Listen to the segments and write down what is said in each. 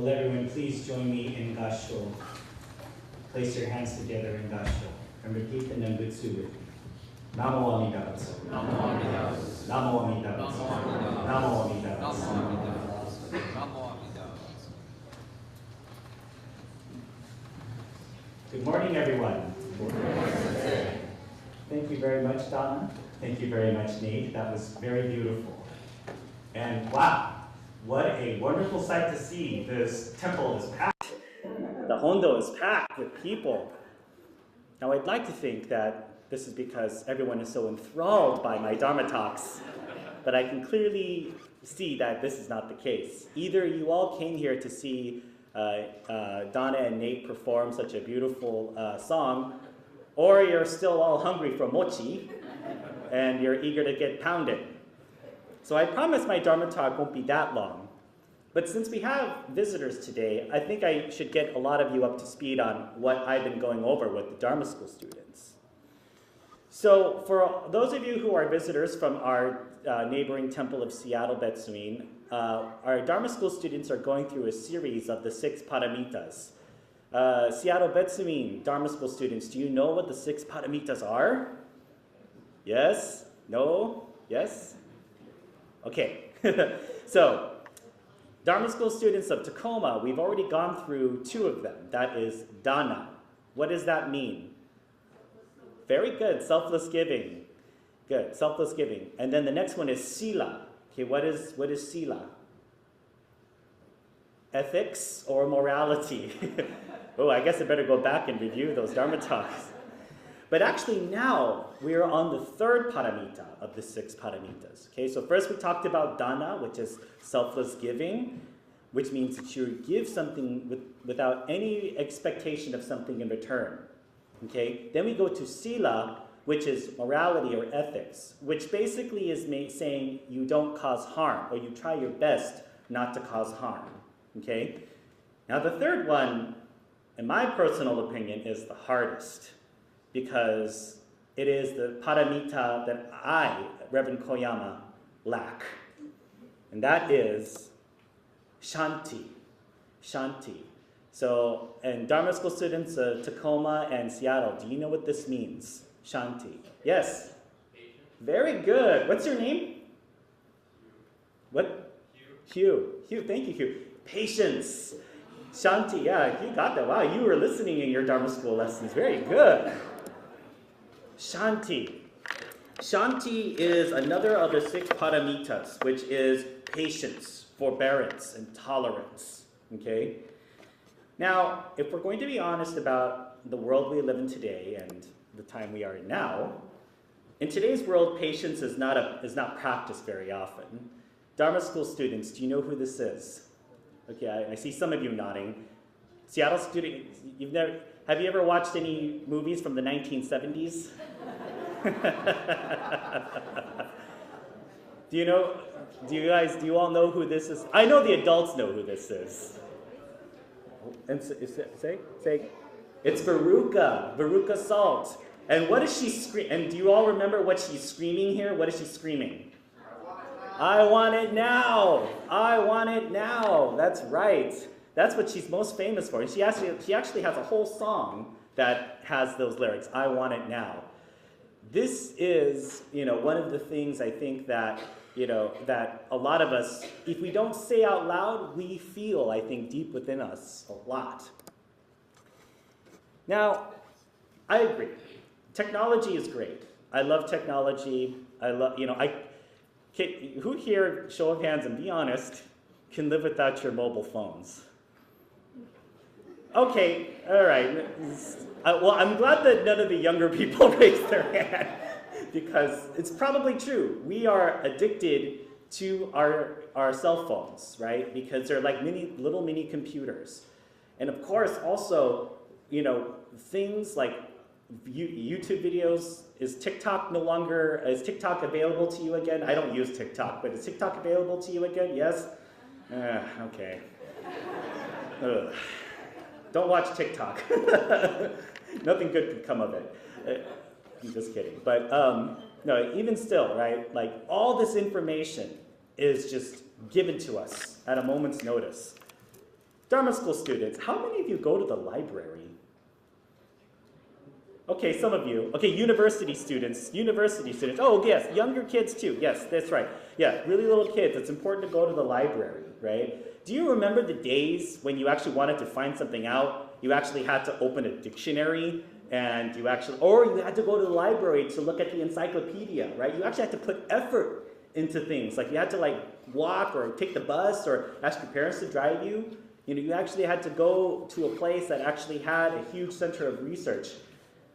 Will everyone please join me in Gasho? Place your hands together in Gasho and repeat the Nembutsu with me. Namo Amida Butsu. Namo Amida Butsu. Namo Amida Butsu. Namo Amida Butsu. Namo Amida Butsu. Good morning, everyone. Good morning. Thank you very much, Donna. Thank you very much, Nate. That was very beautiful. And wow, what a wonderful sight to see. This temple is packed. The Hondo is packed with people. Now, I'd like to think that this is because everyone is so enthralled by my Dharma talks, but I can clearly see that this is not the case. Either you all came here to see Donna and Nate perform such a beautiful song, or you're still all hungry for mochi, and you're eager to get pounded. So I promise my Dharma talk won't be that long. But since we have visitors today, I think I should get a lot of you up to speed on what I've been going over with the Dharma school students. So for those of you who are visitors from our neighboring temple of Seattle, Betsuin, our Dharma school students are going through a series of the 6 paramitas. Seattle, Betsuin, Dharma school students, do you know what the 6 paramitas are? Yes? No? Yes? Okay. So, Dharma school students of Tacoma, we've already gone through 2 of them. That is dana. What does that mean? Very good, selfless giving. Good, selfless giving. And then the next one is sila. Okay, what is sila? Ethics or morality? Oh, I guess I better go back and review those Dharma talks. But actually now, we're on the 3rd paramita of the 6 paramitas. Okay, so first we talked about dana, which is selfless giving, which means that you give something without any expectation of something in return. Okay, then we go to sila, which is morality or ethics, which basically is saying you don't cause harm, or you try your best not to cause harm. Okay, now the 3rd one, in my personal opinion, is the hardest, because it is the paramita that I, Reverend Koyama, lack. And that is Kshanti. Kshanti. So, and Dharma school students of Tacoma and Seattle, do you know what this means? Kshanti. Yes? Very good. What's your name? What? Hugh. Hugh, thank you, Hugh. Patience. Kshanti, yeah, you got that. Wow, you were listening in your Dharma school lessons. Very good. Kshanti. Kshanti is another of the 6 paramitas, which is patience, forbearance, and tolerance. Okay? Now, if we're going to be honest about the world we live in today and the time we are in now, in today's world, patience is not practiced very often. Dharma school students, do you know who this is? Okay, I see some of you nodding. Seattle students, have you ever watched any movies from the 1970s? Do you all know who this is? I know the adults know who this is. And say, it's Veruca, Veruca Salt. And what is she screaming? And do you all remember what she's screaming here? What is she screaming? I want it now. I want it now. That's right. That's what she's most famous for. And she actually has a whole song that has those lyrics, I want it now. This is, one of the things I think that, that a lot of us, if we don't say out loud, we feel, I think, deep within us a lot. Now, I agree. Technology is great. I love technology. Who here, show of hands and be honest, can live without your mobile phones? Okay, all right. Well, I'm glad that none of the younger people raised their hand, because it's probably true. We are addicted to our cell phones, right? Because they're like little mini computers. And of course, also, things like YouTube videos. Is TikTok available to you again? I don't use TikTok, but is TikTok available to you again? Yes? Okay. Don't watch TikTok. Nothing good could come of it. I'm just kidding. But no, even still, right? Like all this information is just given to us at a moment's notice. Dharma school students, how many of you go to the library? Okay, some of you. Okay, university students. Oh, yes, younger kids too. Yes, that's right. Yeah, really little kids. It's important to go to the library, right? Do you remember the days when you actually wanted to find something out? You actually had to open a dictionary, and you had to go to the library to look at the encyclopedia, right? You actually had to put effort into things. Like you had to walk or take the bus or ask your parents to drive you. You actually had to go to a place that actually had a huge center of research.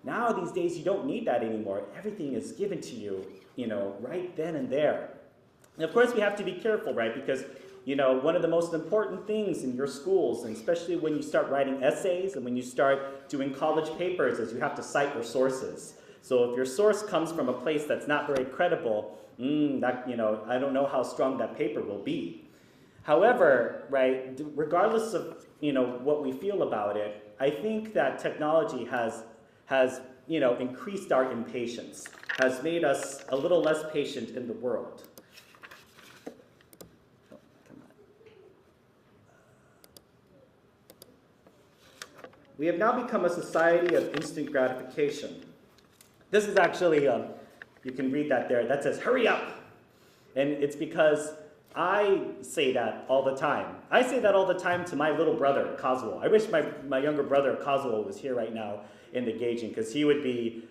Now, these days, you don't need that anymore. Everything is given to you, right then and there. And of course, we have to be careful, right? Because, one of the most important things in your schools, and especially when you start writing essays and when you start doing college papers, is you have to cite your sources. So if your source comes from a place that's not very credible, I don't know how strong that paper will be. However, right, regardless of, what we feel about it, I think that technology has increased our impatience, has made us a little less patient in the world. Oh, come on. We have now become a society of instant gratification. This is actually, you can read that there, that says, hurry up! And it's because I say that all the time. I say that all the time to my little brother, Kazuo. I wish my younger brother, Kazuo, was here right now in the gauging, because he would be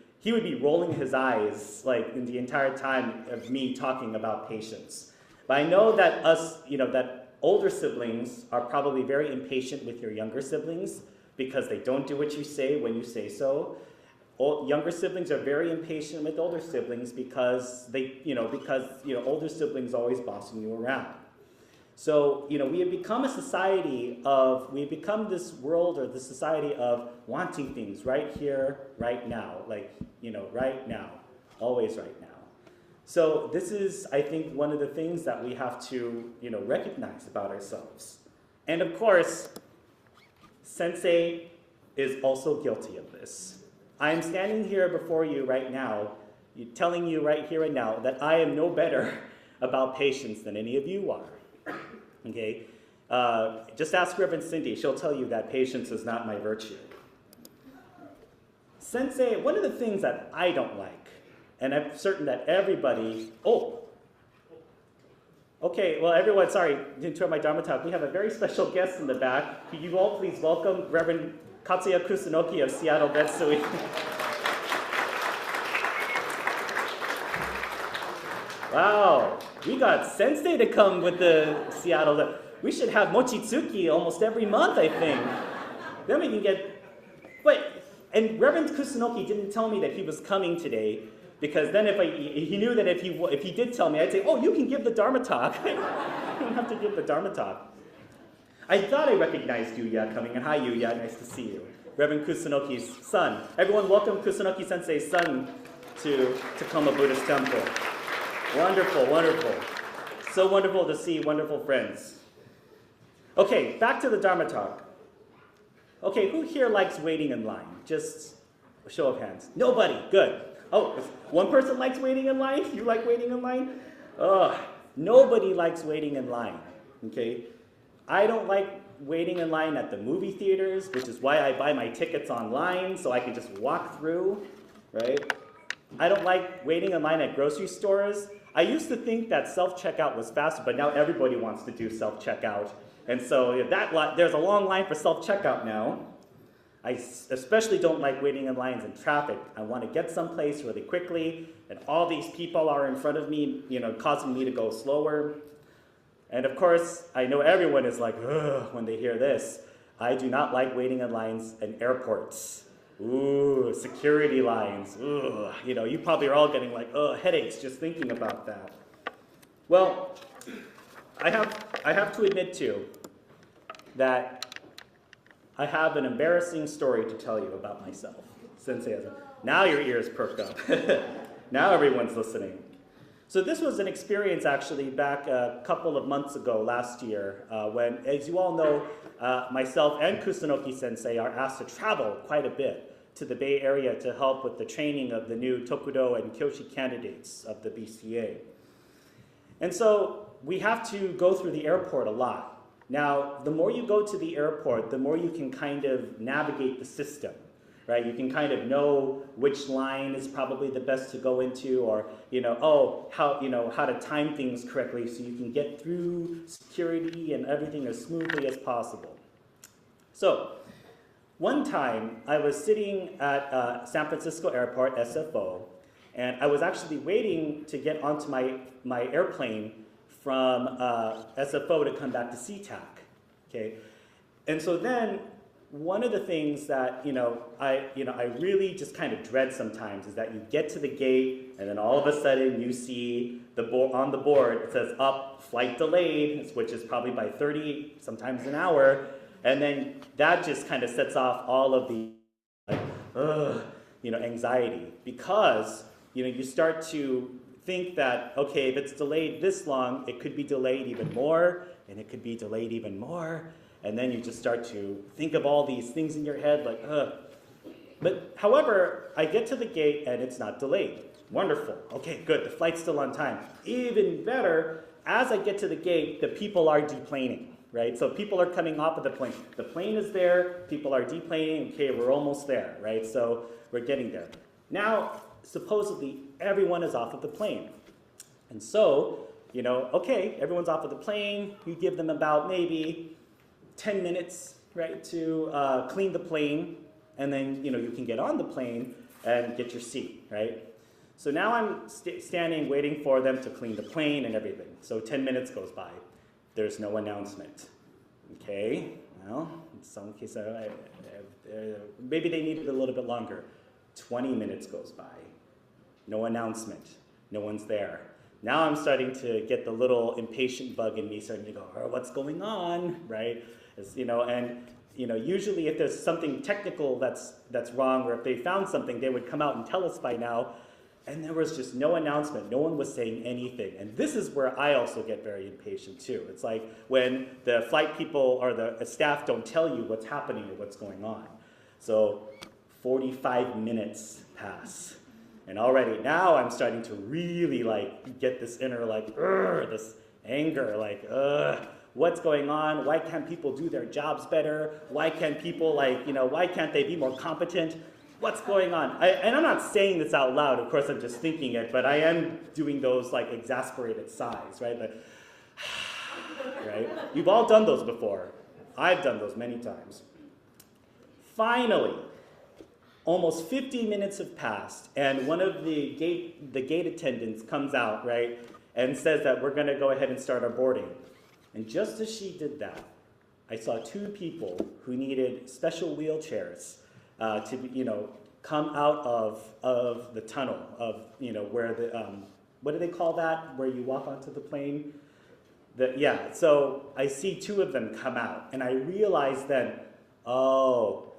rolling his eyes in the entire time of me talking about patience. But I know that that older siblings are probably very impatient with your younger siblings because they don't do what you say when you say so. Younger siblings are very impatient with older siblings because older siblings always bossing you around. So, we have become we've become this world or this society of wanting things right here, right now, right now, always right now. So this is, I think, one of the things that we have to, recognize about ourselves. And of course, Sensei is also guilty of this. I am standing here before you right now, telling you right here and now that I am no better about patience than any of you are. Okay? Just ask Reverend Cindy. She'll tell you that patience is not my virtue. Sensei, one of the things that I don't like, and I'm certain that everybody... Okay, well, everyone, sorry to interrupt my Dharma talk. We have a very special guest in the back. Could you all please welcome Reverend Katsuya Kusunoki of Seattle Betsui. Wow, we got Sensei to come with the Seattle. We should have Mochitsuki almost every month, I think. Then we can get... Wait, and Reverend Kusunoki didn't tell me that he was coming today, because then he knew that if he did tell me, I'd say, oh, you can give the Dharma talk. I don't have to give the Dharma talk. I thought I recognized Yuya coming, and hi Yuya, nice to see you. Reverend Kusunoki's son. Everyone welcome Kusunoki Sensei's son to Tacoma Buddhist Temple. Wonderful, wonderful. So wonderful to see wonderful friends. Okay, back to the Dharma talk. Okay, who here likes waiting in line? Just a show of hands. Nobody, good. Oh, one person likes waiting in line? You like waiting in line? Nobody likes waiting in line, okay? I don't like waiting in line at the movie theaters, which is why I buy my tickets online so I can just walk through, right? I don't like waiting in line at grocery stores. I used to think that self-checkout was faster, but now everybody wants to do self-checkout. And so there's a long line for self-checkout now. I especially don't like waiting in lines in traffic. I want to get someplace really quickly, and all these people are in front of me, causing me to go slower. And of course, I know everyone is like, ugh, when they hear this. I do not like waiting in lines in airports. Ooh, security lines. Ugh. You probably are all getting headaches just thinking about that. Well, I have to admit too that I have an embarrassing story to tell you about myself. Sensei has now your ears perked up. Now everyone's listening. So this was an experience actually back a couple of months ago last year when, as you all know, myself and Kusunoki Sensei are asked to travel quite a bit to the Bay Area to help with the training of the new Tokudo and Kyoshi candidates of the BCA. And so we have to go through the airport a lot. Now, the more you go to the airport, the more you can kind of navigate the system, right? You can kind of know which line is probably the best to go into, or how to time things correctly so you can get through security and everything as smoothly as possible. So, one time I was sitting at San Francisco Airport, SFO, and I was actually waiting to get onto my airplane from SFO to come back to SeaTac, okay? And so then, one of the things that I really just kind of dread sometimes is that you get to the gate, and then all of a sudden you see on the board it says up, flight delayed, which is probably by 30, sometimes an hour, and then that just kind of sets off all of the anxiety, because you start to think that, okay, if it's delayed this long, it could be delayed even more, and it could be delayed even more, and then you just start to think of all these things in your head, like, But however, I get to the gate and it's not delayed. Wonderful. Okay, good. The flight's still on time. Even better, as I get to the gate, the people are deplaning, right? So people are coming off of the plane. The plane is there. People are deplaning. Okay, we're almost there, right? So we're getting there. Now, supposedly, everyone is off of the plane. And so, okay, everyone's off of the plane. You give them about maybe 10 minutes, right, to clean the plane, and then, you can get on the plane and get your seat, right? So now I'm standing waiting for them to clean the plane and everything. So 10 minutes goes by. There's no announcement. Okay, well, in some cases, maybe they needed a little bit longer. 20 minutes goes by. No announcement. No one's there. Now I'm starting to get the little impatient bug in me, starting to go, oh, what's going on, right? Usually if there's something technical that's wrong, or if they found something, they would come out and tell us by now. And there was just no announcement. No one was saying anything. And this is where I also get very impatient too. It's like when the flight people or the staff don't tell you what's happening or what's going on. So 45 minutes pass. And already now I'm starting to really get this inner this anger, what's going on? Why can't people do their jobs better? Why can't people why can't they be more competent? What's going on? And I'm not saying this out loud, of course I'm just thinking it, but I am doing those exasperated sighs, right? Right? You've all done those before. I've done those many times. Finally, almost 50 minutes have passed, and one of the gate attendants comes out, right, and says that we're going to go ahead and start our boarding. And just as she did that, I saw two people who needed special wheelchairs to come out of the tunnel of where the what do they call that, where you walk onto the plane? So I see two of them come out, and I realized then, oh,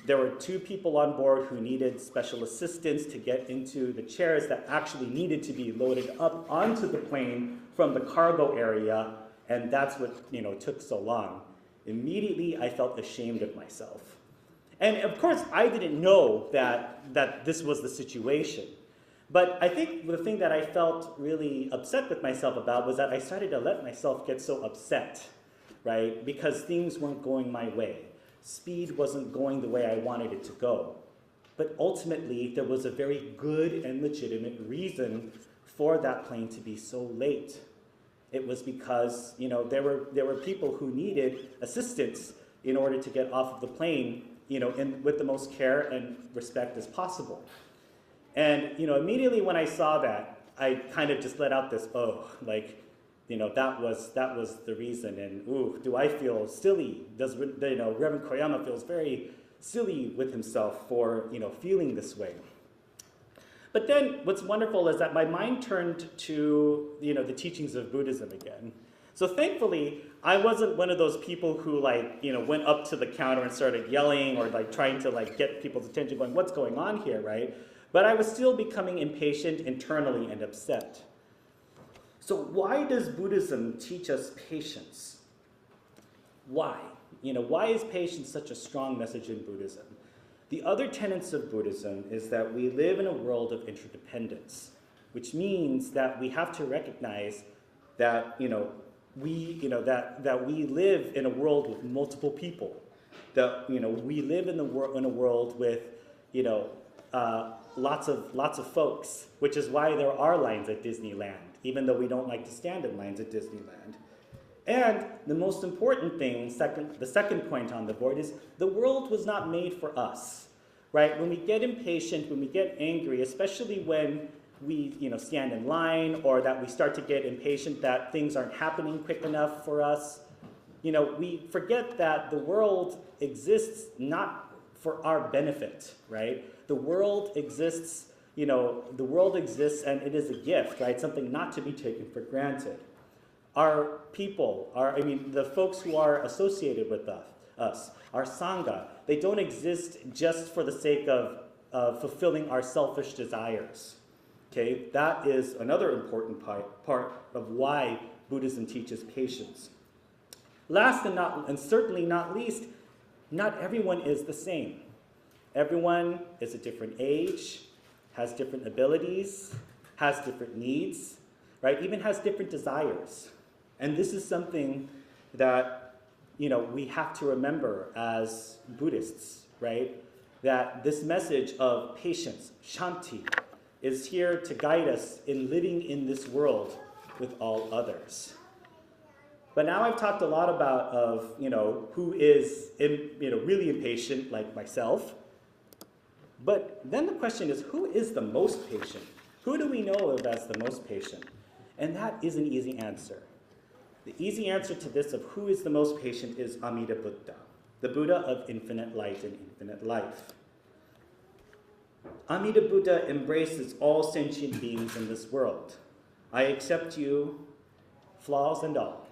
there were two people on board who needed special assistance to get into the chairs that actually needed to be loaded up onto the plane from the cargo area, and that's what took so long. Immediately, I felt ashamed of myself. And of course, I didn't know that this was the situation. But I think the thing that I felt really upset with myself about was that I started to let myself get so upset, right? Because things weren't going my way. Speed wasn't going the way I wanted it to go. But ultimately, there was a very good and legitimate reason for that plane to be so late. It was because there were people who needed assistance in order to get off of the plane with the most care and respect as possible. And immediately when I saw that, I kind of just let out this, that was the reason, and ooh, do I feel silly? Does Reverend Koyama feels very silly with himself for feeling this way. But then what's wonderful is that my mind turned to the teachings of Buddhism again. So thankfully, I wasn't one of those people who went up to the counter and started yelling or trying to get people's attention, going, what's going on here, right? But I was still becoming impatient internally and upset. So why does Buddhism teach us patience? Why? Why is patience such a strong message in Buddhism? The other tenets of Buddhism is that we live in a world of interdependence, which means that we have to recognize that, that we live in a world with multiple people. That we live in a world with lots of folks, which is why there are lines at Disneyland, even though we don't like to stand in lines at Disneyland. And the most important thing, the second point on the board, is the world was not made for us, right? When we get impatient, when we get angry, especially when we stand in line, or that we start to get impatient that things aren't happening quick enough for us, we forget that the world exists not for our benefit, right? The world exists, and it is a gift, right? Something not to be taken for granted. Our people, the folks who are associated with us, our Sangha, they don't exist just for the sake of fulfilling our selfish desires. Okay, that is another important part of why Buddhism teaches patience. Last and certainly not least, not everyone is the same. Everyone is a different age, has different abilities, has different needs, right? Even has different desires. And this is something that, we have to remember as Buddhists, right? That this message of patience, Kshanti, is here to guide us in living in this world with all others. But now I've talked a lot about who is really impatient, like myself. But then the question is, who is the most patient? Who do we know of as the most patient? And that is an easy answer. The easy answer to this of who is the most patient is Amida Buddha, the Buddha of infinite light and infinite life. Amida Buddha embraces all sentient beings in this world. I accept you, flaws and all.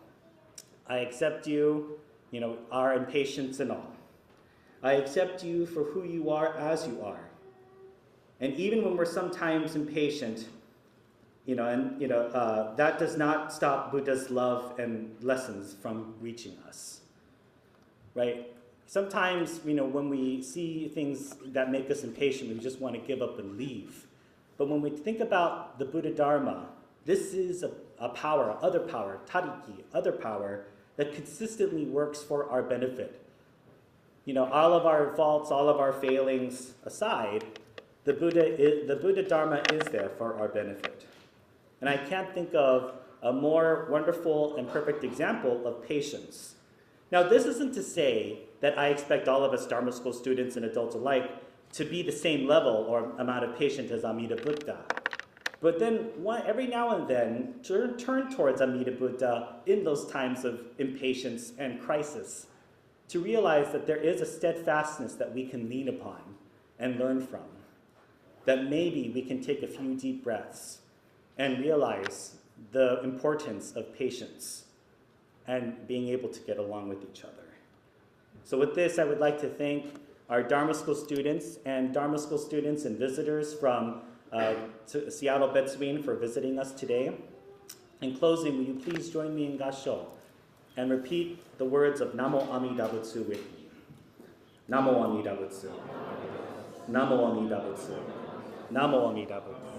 I accept you, our impatience and all. I accept you for who you are as you are. And even when we're sometimes impatient, that does not stop Buddha's love and lessons from reaching us, right? Sometimes, when we see things that make us impatient, we just want to give up and leave. But when we think about the Buddha Dharma, this is a power, other power, tariki, other power, that consistently works for our benefit. All of our faults, all of our failings aside, the Buddha Dharma is there for our benefit. And I can't think of a more wonderful and perfect example of patience. Now, this isn't to say that I expect all of us Dharma school students and adults alike to be the same level or amount of patience as Amida Buddha. But then every now and then, turn towards Amida Buddha in those times of impatience and crisis to realize that there is a steadfastness that we can lean upon and learn from. That maybe we can take a few deep breaths and realize the importance of patience and being able to get along with each other. So with this, I would like to thank our Dharma School students and visitors from Seattle Betsuin for visiting us today. In closing, will you please join me in Gasho and repeat the words of Namo Amida Butsu with me. Namo Amida Butsu. Namo Amida Butsu. Namo Amida Butsu.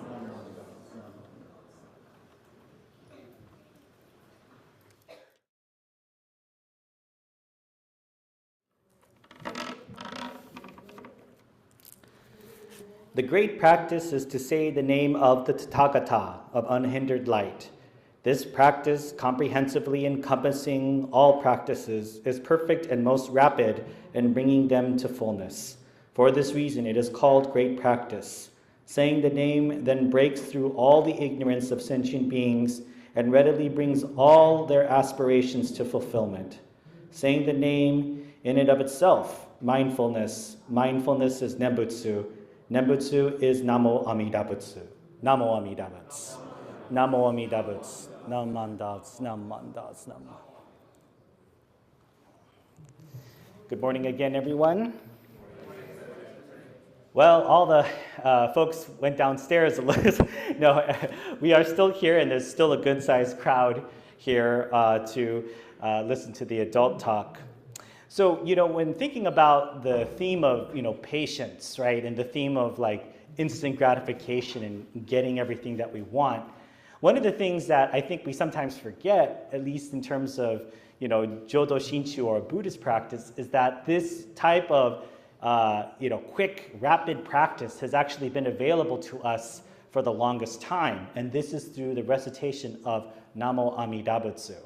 The great practice is to say the name of the Tathagata, of unhindered light. This practice, comprehensively encompassing all practices, is perfect and most rapid in bringing them to fullness. For this reason, it is called great practice. Saying the name then breaks through all the ignorance of sentient beings and readily brings all their aspirations to fulfillment. Saying the name in and of itself, mindfulness. Mindfulness is Nembutsu. Nembutsu is Namo Amida Butsu. Namo Amida Butsu. Namo Amida Butsu. Namandas, namandas, nam. Good morning again, everyone. Well, all the folks went downstairs. No, we are still here, and there's still a good-sized crowd here to listen to the adult talk. So, when thinking about the theme of, patience, right, and the theme of, instant gratification and getting everything that we want, One of the things that I think we sometimes forget, at least in terms of Jodo Shinchu or Buddhist practice, is that this type of quick, rapid practice has actually been available to us for the longest time, and this is through the recitation of Namo Amida Butsu.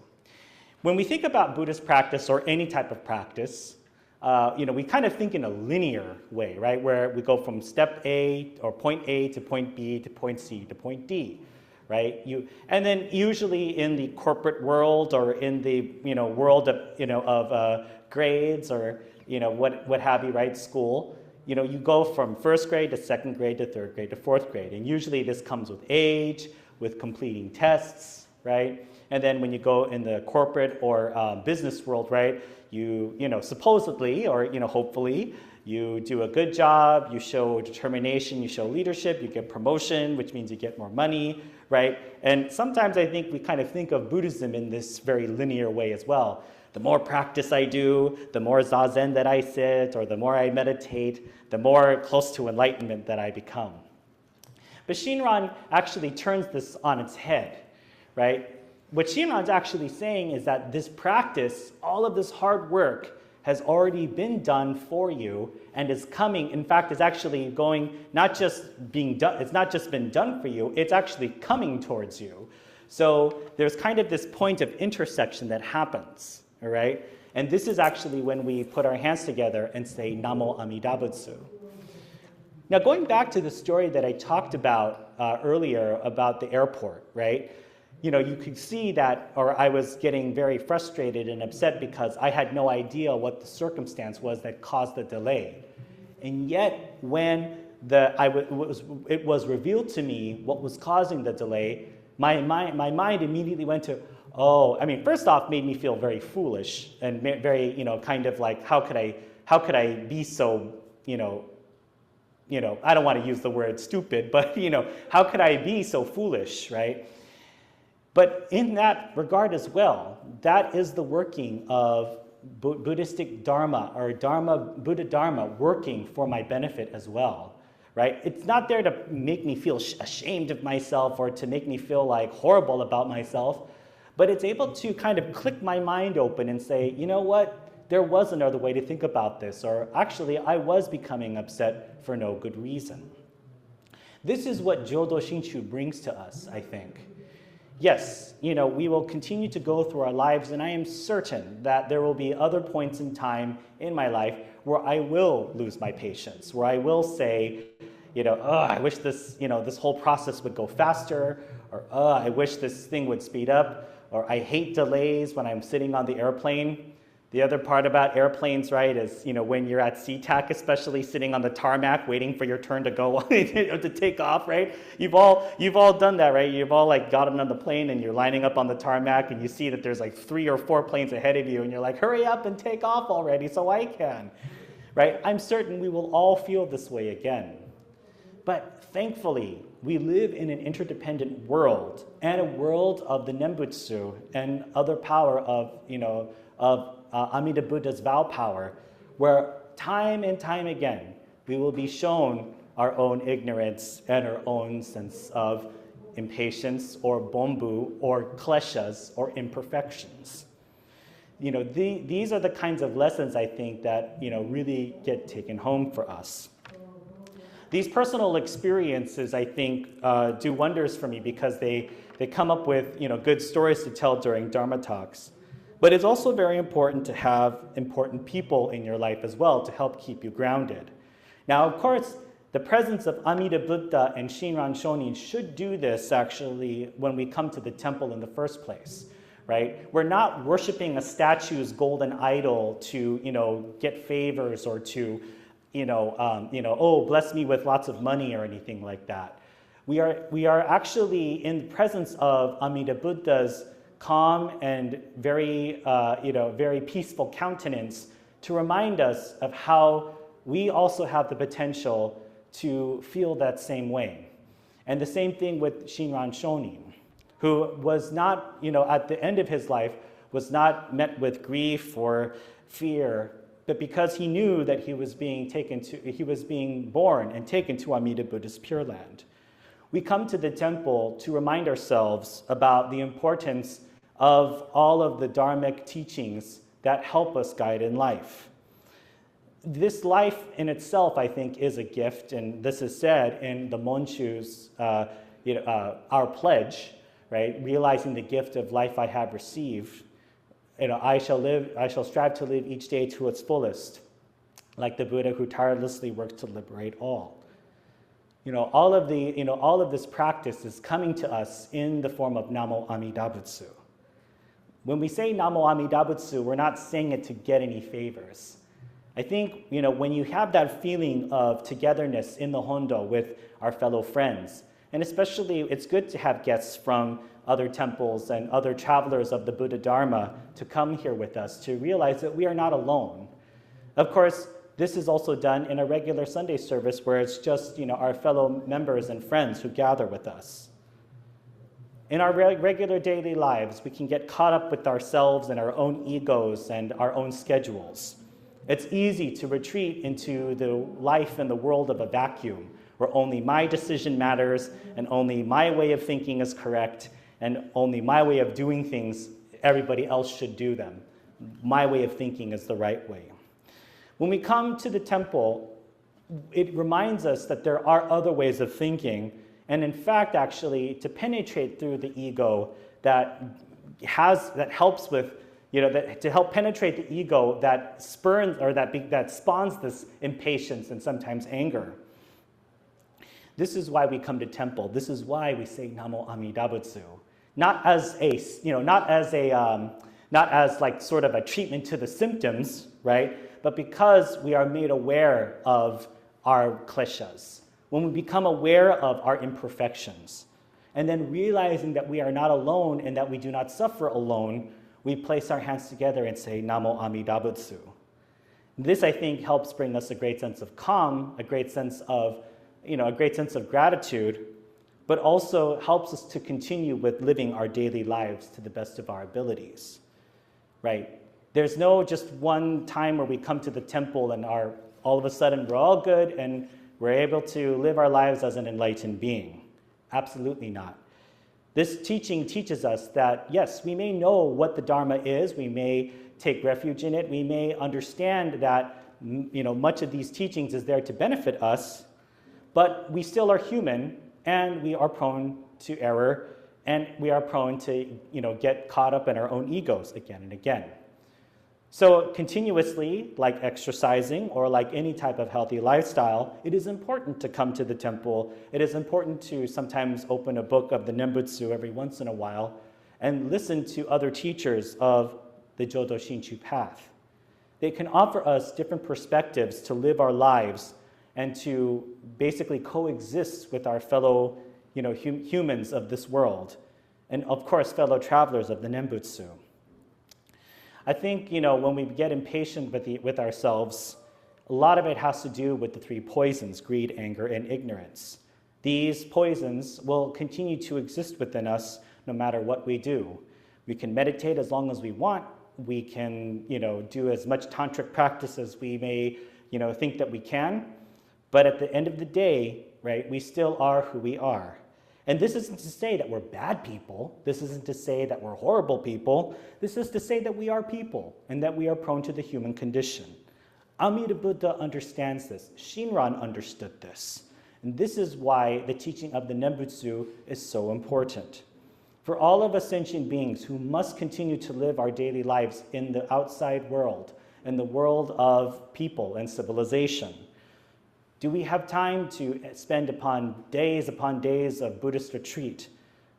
When we think about Buddhist practice or any type of practice, we kind of think in a linear way, right? Where we go from step A or point A to point B to point C to point D, right? And then usually in the corporate world or in the world of grades or what have you, right? School, you go from first grade to second grade to third grade to fourth grade, and usually this comes with age, with completing tests, right? And then when you go in the corporate or business world, right? You supposedly or hopefully you do a good job, you show determination, you show leadership, you get promotion, which means you get more money, right? And sometimes I think we kind of think of Buddhism in this very linear way as well. The more practice I do, the more zazen that I sit, or the more I meditate, the more close to enlightenment that I become. But Shinran actually turns this on its head, right? What Shinran's actually saying is that this practice, all of this hard work, has already been done for you and is coming, in fact, is actually going, not just being done, it's not just been done for you, it's actually coming towards you. So there's kind of this point of intersection that happens, all right? And this is actually when we put our hands together and say Namo Amida Butsu. Now going back to the story that I talked about earlier about the airport, right? You could see that, or I was getting very frustrated and upset because I had no idea what the circumstance was that caused the delay. And yet, when it was revealed to me what was causing the delay, my mind immediately went to, first off, made me feel very foolish and very, kind of like, how could I be so, I don't want to use the word stupid, but, how could I be so foolish, right? But in that regard as well, that is the working of Buddhistic Dharma or Buddha Dharma working for my benefit as well, right? It's not there to make me feel ashamed of myself or to make me feel like horrible about myself, but it's able to kind of click my mind open and say, you know what, there was another way to think about this, or actually I was becoming upset for no good reason. This is what Jodo Shinshu brings to us, I think. Yes, we will continue to go through our lives, and I am certain that there will be other points in time in my life where I will lose my patience, where I will say, I wish this, this whole process would go faster, or I wish this thing would speed up, or I hate delays when I'm sitting on the airplane. The other part about airplanes, right, is when you're at SeaTac, especially sitting on the tarmac waiting for your turn to go to take off, right? You've all done that, right? You've all gotten on the plane and you're lining up on the tarmac and you see that there's 3 or 4 planes ahead of you and you're like, hurry up and take off already so I can, right? I'm certain we will all feel this way again. But thankfully, we live in an interdependent world and a world of the Nembutsu and other power of Amida Buddha's vow power, where time and time again we will be shown our own ignorance and our own sense of impatience or bombu or kleshas or imperfections. These are the kinds of lessons I think that really get taken home for us. These personal experiences, I think, do wonders for me because they come up with good stories to tell during Dharma talks. But it's also very important to have important people in your life as well to help keep you grounded. Now, of course, the presence of Amida Buddha and Shinran Shonin should do this actually when we come to the temple in the first place, right? We're not worshiping a statue's golden idol to, get favors or to, bless me with lots of money or anything like that. We are actually in the presence of Amida Buddha's calm and very peaceful countenance to remind us of how we also have the potential to feel that same way. And the same thing with Shinran Shonin, who was not, at the end of his life, was not met with grief or fear, but because he knew that he was being born and taken to Amida Buddha's Pure Land. We come to the temple to remind ourselves about the importance of all of the Dharmic teachings that help us guide in life. This life in itself, I think, is a gift, and this is said in the Monchu's, our pledge, right? Realizing the gift of life I have received. I shall strive to live each day to its fullest, like the Buddha who tirelessly works to liberate all. All of this practice is coming to us in the form of Namo Amida Butsu. When we say Namo Amida Butsu, we're not saying it to get any favors. I think, when you have that feeling of togetherness in the Hondo with our fellow friends, and especially it's good to have guests from other temples and other travelers of the Buddha Dharma to come here with us to realize that we are not alone. Of course, this is also done in a regular Sunday service where it's just, our fellow members and friends who gather with us. In our regular daily lives, we can get caught up with ourselves and our own egos and our own schedules. It's easy to retreat into the life and the world of a vacuum where only my decision matters and only my way of thinking is correct and only my way of doing things, everybody else should do them. My way of thinking is the right way. When we come to the temple, it reminds us that there are other ways of thinking, and in fact, actually, to penetrate through the ego that helps with, to help penetrate the ego that spurns or that spawns this impatience and sometimes anger. This is why we come to temple. This is why we say Namo Amida Butsu, not as like sort of a treatment to the symptoms, right? But because we are made aware of our kleshas, when we become aware of our imperfections, and then realizing that we are not alone and that we do not suffer alone, we place our hands together and say Namo Amida Butsu. This, I think, helps bring us a great sense of calm, a great sense of gratitude, but also helps us to continue with living our daily lives to the best of our abilities, right? There's no just one time where we come to the temple and all of a sudden we're all good and we're able to live our lives as an enlightened being. Absolutely not. This teaching teaches us that, yes, we may know what the Dharma is, we may take refuge in it, we may understand that much of these teachings is there to benefit us, but we still are human and we are prone to error and we are prone to get caught up in our own egos again and again. So continuously, like exercising or like any type of healthy lifestyle, it is important to come to the temple. It is important to sometimes open a book of the Nembutsu every once in a while and listen to other teachers of the Jodo Shinchu path. They can offer us different perspectives to live our lives and to basically coexist with our fellow humans of this world, and of course fellow travelers of the Nembutsu. I think, when we get impatient with ourselves, a lot of it has to do with the three poisons, greed, anger, and ignorance. These poisons will continue to exist within us no matter what we do. We can meditate as long as we want. We can, do as much tantric practice as we may, think that we can. But at the end of the day, right, we still are who we are. And this isn't to say that we're bad people. This isn't to say that we're horrible people. This is to say that we are people and that we are prone to the human condition. Amida Buddha understands this. Shinran understood this. And this is why the teaching of the Nembutsu is so important. For all of us sentient beings who must continue to live our daily lives in the outside world, in the world of people and civilization, do we have time to spend upon days of Buddhist retreat,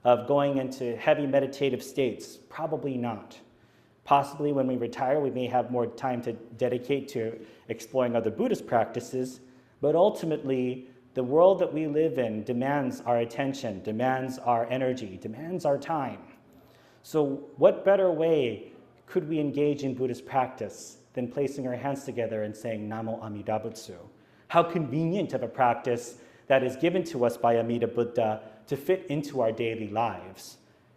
of going into heavy meditative states? Probably not. Possibly when we retire, we may have more time to dedicate to exploring other Buddhist practices, but ultimately, the world that we live in demands our attention, demands our energy, demands our time. So what better way could we engage in Buddhist practice than placing our hands together and saying Namo Amida Butsu? How convenient of a practice that is given to us by Amida Buddha to fit into our daily lives.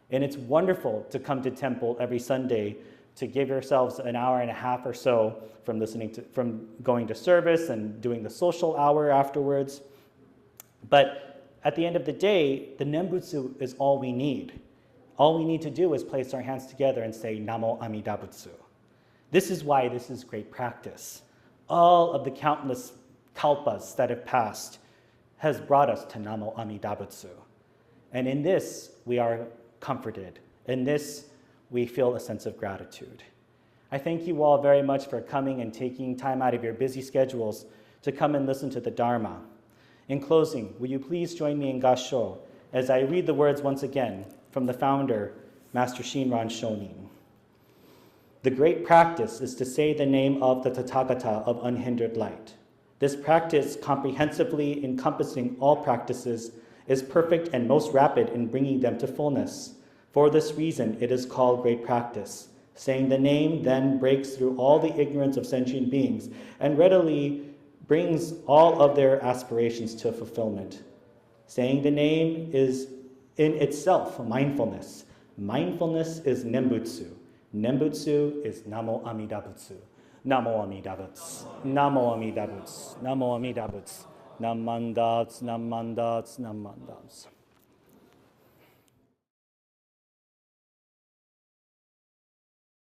And it's wonderful to come to temple every Sunday to give yourselves an hour and a half or so from going to service and doing the social hour afterwards. But at the end of the day, the Nembutsu is all we need. All we need to do is place our hands together and say, Namo Amida Butsu. This is why this is great practice. All of the countless kalpas that have passed has brought us to Namo Amida Butsu. And in this, we are comforted. In this, we feel a sense of gratitude. I thank you all very much for coming and taking time out of your busy schedules to come and listen to the Dharma. In closing, will you please join me in Gassho as I read the words once again from the founder, Master Shinran Shonin. The great practice is to say the name of the Tathagata of unhindered light. This practice, comprehensively encompassing all practices, is perfect and most rapid in bringing them to fullness. For this reason, it is called great practice. Saying the name then breaks through all the ignorance of sentient beings and readily brings all of their aspirations to fulfillment. Saying the name is in itself mindfulness. Mindfulness is Nembutsu. Nembutsu is Namo Amida Butsu. Namo Amida Butsu. Namo Amida Butsu. Namo Amida Butsu. Namandats, namandats, namandats.